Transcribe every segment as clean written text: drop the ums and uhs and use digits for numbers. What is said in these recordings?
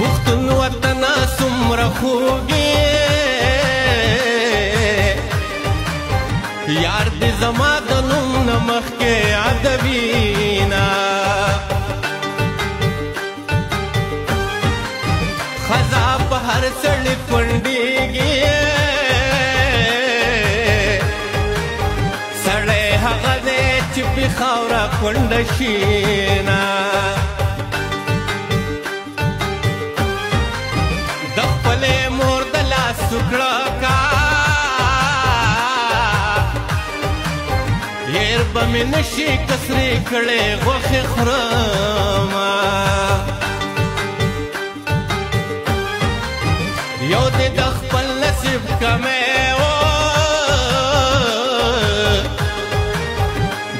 پښتون وطن څومره خوږ یار دې زما د نوم نه مخکې ادبینا خزا په هر سړي کونډېږي سړی هغه دی چې بې خاوره کونډه شي نه د خپلې مور د لاس سوکړه کا هیر به مې نشي کسرې کړې غوښې خورمه یو دې د خپل نصیب کمی و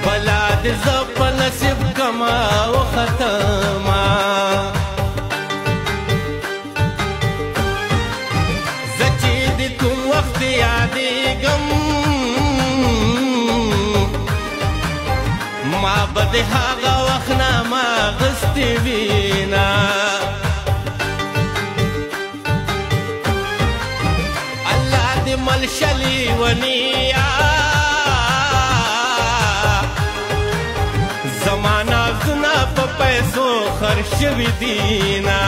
بلا دې زه په نصیب کما وختمه زه چې دې کوم وخت یادېږم ما به د هغه وخت نه ما اخیستې وینه ملشلی ونیا زمانہ زنا په پیسو خرج شوي دینا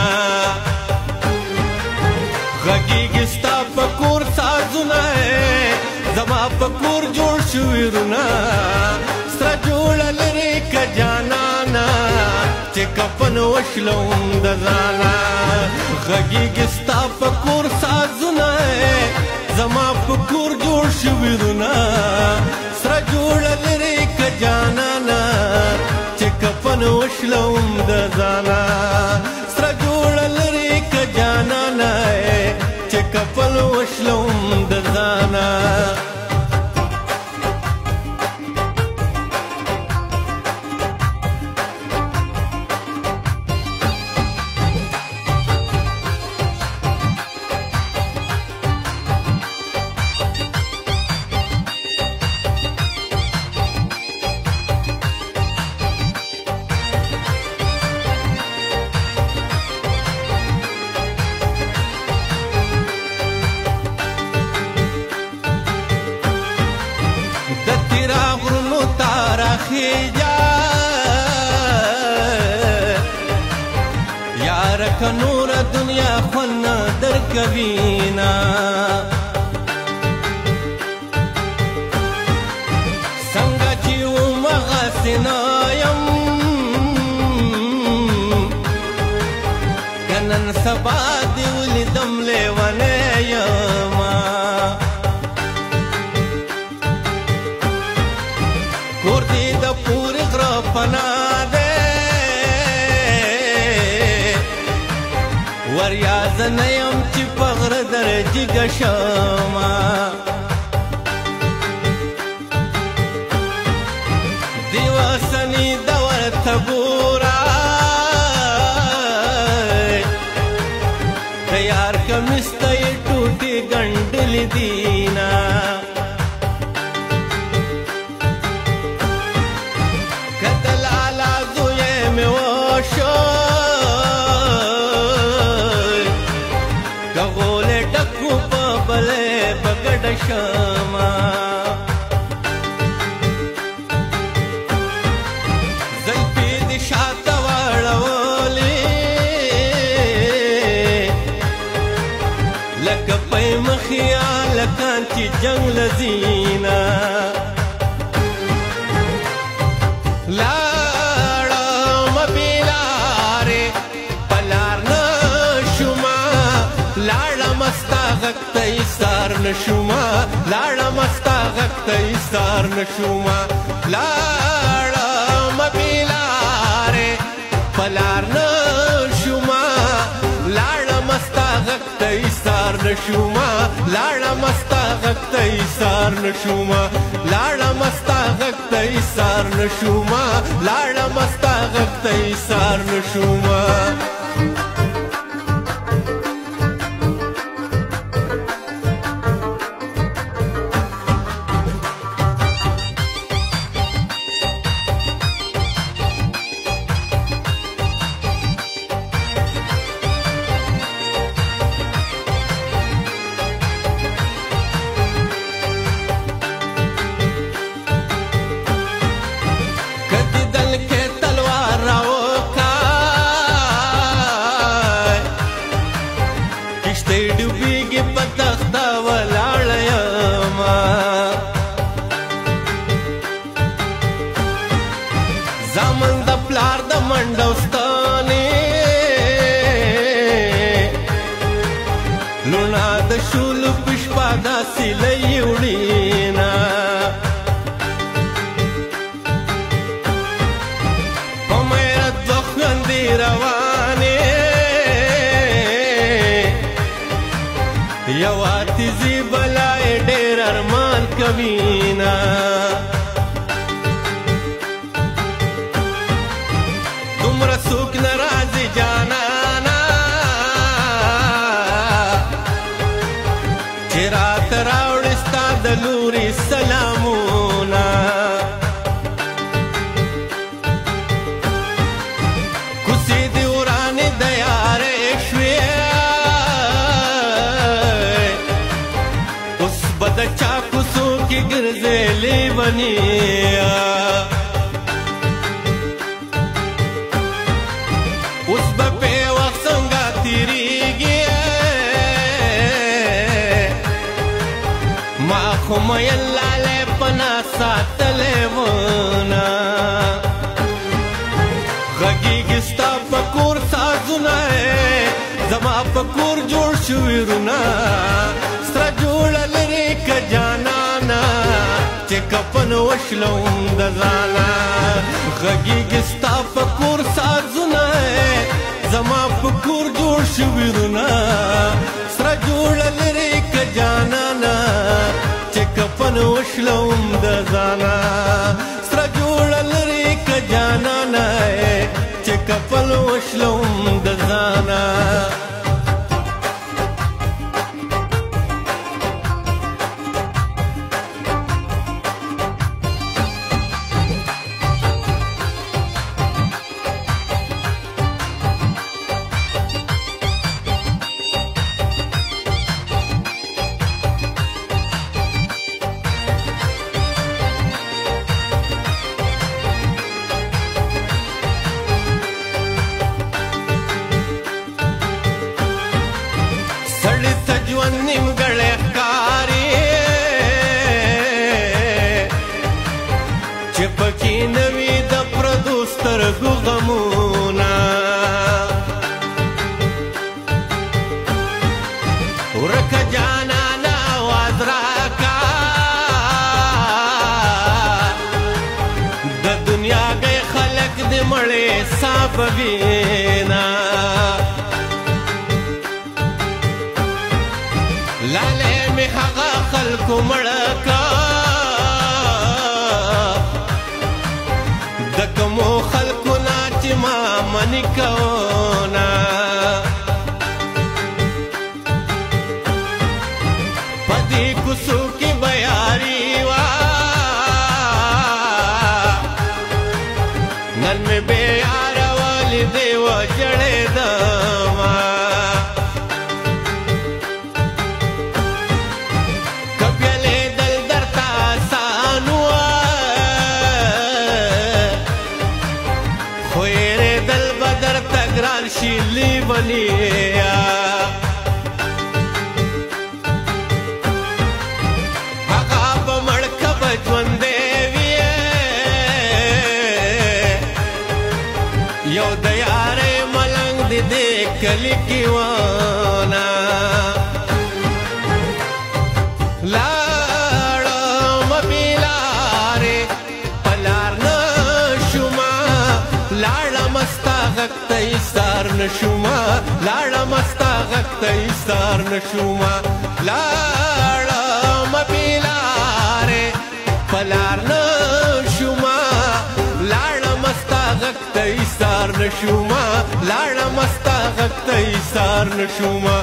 غږیږي ستا په کور سازونه زما په کور جوړ شوي رونه سره جوړه لرې که جانانه چې کفن وشلوم د ځانه غږیږي ستا په کور سازونه زما په کور جوړ شوي رونه سره جوړه لرې که جانانه چې کفن وشلوم د ځانه سره جوړه لرې که جانانه چې کفن وشلوم د ځانه یاره که نور دنیا خوند نه درکوینه څنګه چې وم هغسې نه یم که نن سبا دې ولیدم لیونی یمه کور دې د پورې غره پناه دی وریا زه نه یم چې په غره در جګه شمه دیوه سني د ورته ګورئ د یار کمیس ته یې ټوټې ګنډلې دینه که د لالا زوی مې وشو شما زلفې دې شاته واړولې لکه پی مخیا لکان چې جنګ لذینه لاړم بې لارې په لار نه شومه لاړم ستا غږ ته ایسار نه شومه لاړم ستا غږ ته ایسار نه شومه لاړم بې لارې په لار نه شومه لاړم ستا غږ ته ایسار نه شومه لاړم ستا غږ ته ایسار نه شومه لاړم ستا غږ ته ایسار نه شومه لاړم ستا غږ ته ایسار نه شومه روانې یو اتیزي بلای ډېر ارمان کوینا دومره څوک نه راځي جانانا چې راته راوړې ستا د لورې سلامونه کوڅې دې ورانې د یارې شوې اوس به د چا کوڅو کې ګرځې لیونیه اوس به پې وخت څنګه تېرېږي ما خو میین لالی پنا ساتلی وونه غږېږي ستا په کور سازونه زما په کور جوړ شوي رونه سره جوړه لرې که جانانه چې کفن وشلوم د ځانه غږېږي ستا په کور سازونه زما په کور جوړ شوي رونه سره جوړه لرې که جانانه چې کفن وشلوم د ځانه سره جوړه لرې که جانانه چې کفن وشلوم د ځانه سړی ته ژوند نیمګړی ښکاري چې پکې نه وي د پردو سترګو غمونه ورکه جانانه آواز راکا د دنیا گئے خلق دې مړې سا په وینا لالی می هغه خلکو مړه کا د کومو خلکو نه چې ما منې کوونه په دې کوڅو کې به یاري وه نن مې بې یاره ولیدې وژړېدمه شي لیونیه هغه به مړ که به ژوندی وي یو د یارۍ ملنګ د دې کلي کې ونه لاړمه بې لارې په لار نه شومه لاړمه ستا غږ ته ایسار نه شومه لاړمه ستا غږ ته ایسار نه شومه لاړمه بې لارې په لار نه شومه لاړمه ستا غږ ته ایسار نه شومه لاړمه ستا غږ ته ایسار نه شومه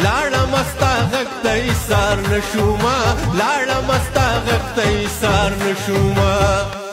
لاړمه ستا غږ ته ایسار نه شومه لاړمه ستا غږ ته ایسار نه شومه